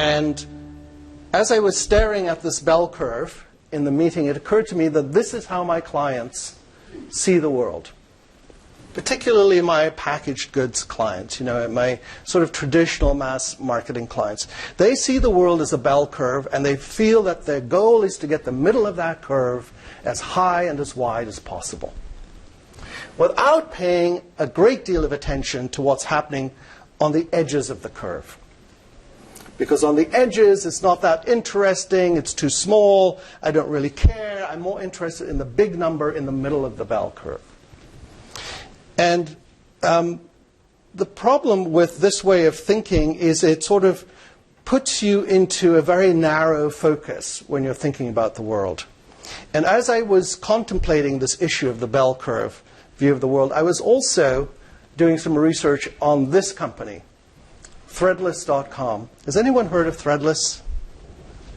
And as I was staring at this bell curve in the meeting, it occurred to me that this is how my clients see the world. Particularly my packaged goods clients, my sort of traditional mass marketing clients. They see the world as a bell curve, and they feel that their goal is to get the middle of that curve as high and as wide as possible, without paying a great deal of attention to what's happening on the edges of the curve. Because on the edges, it's not that interesting, it's too small, I don't really care, I'm more interested in the big number in the middle of the bell curve. And the problem with this way of thinking is it sort of puts you into a very narrow focus when you're thinking about the world. And as I was contemplating this issue of the bell curve view of the world, I was also doing some research on this company, Threadless.com. Has anyone heard of Threadless?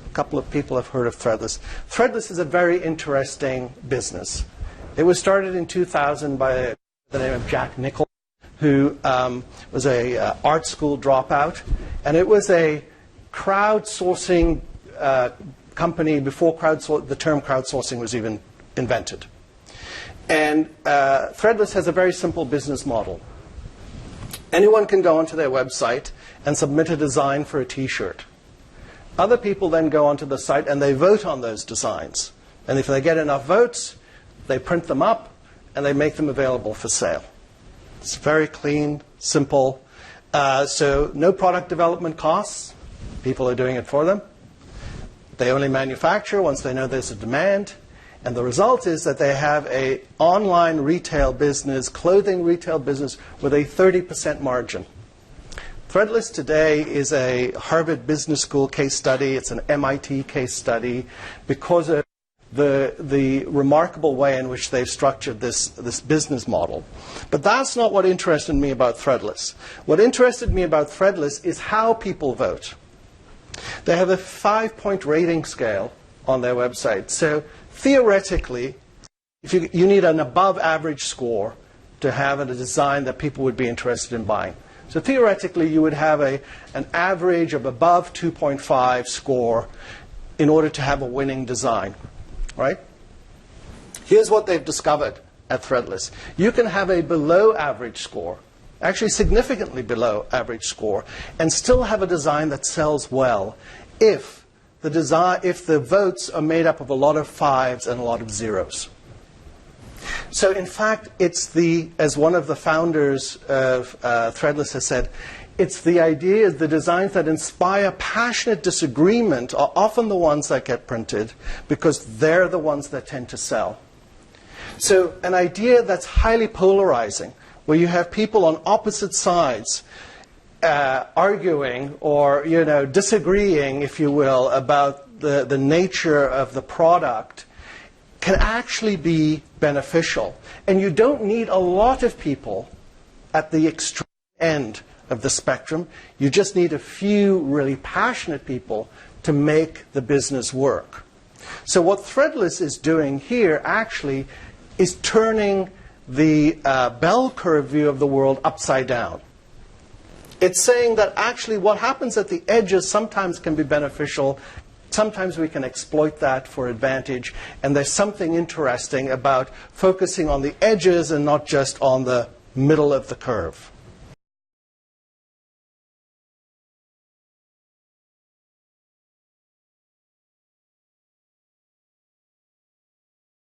A couple of people have heard of Threadless. Threadless is a very interesting business. It was started in 2000 by the name of Jack Nickel, who was a art school dropout. And it was a crowdsourcing company before the term crowdsourcing was even invented. And Threadless has a very simple business model. Anyone can go onto their website and submit a design for a T-shirt. Other people then go onto the site and they vote on those designs. And if they get enough votes, they print them up and they make them available for sale. It's very clean, simple. So no product development costs. People are doing it for them. They only manufacture once they know there's a demand. And the result is that they have an online retail business, clothing retail business, with a 30% margin. Threadless today is a Harvard Business School case study. It's an MIT case study because of the remarkable way in which they've structured this business model. But that's not what interested me about Threadless. What interested me about Threadless is how people vote. They have a 5-point rating scale on their website. So theoretically, if you need an above average score to have a design that people would be interested in buying. So theoretically, you would have an average of above 2.5 score in order to have a winning design. Right? Here's what they've discovered at Threadless. You can have a below average score, actually significantly below average score, and still have a design that sells well if the votes are made up of a lot of 5s and a lot of 0s. So in fact, as one of the founders of Threadless has said, it's the idea, the designs that inspire passionate disagreement are often the ones that get printed because they're the ones that tend to sell. So an idea that's highly polarizing, where you have people on opposite sides arguing or disagreeing, if you will, about the nature of the product, can actually be beneficial. And you don't need a lot of people at the extreme end of the spectrum. You just need a few really passionate people to make the business work. So what Threadless is doing here actually is turning the bell curve view of the world upside down. It's saying that actually what happens at the edges sometimes can be beneficial. Sometimes we can exploit that for advantage. And there's something interesting about focusing on the edges and not just on the middle of the curve.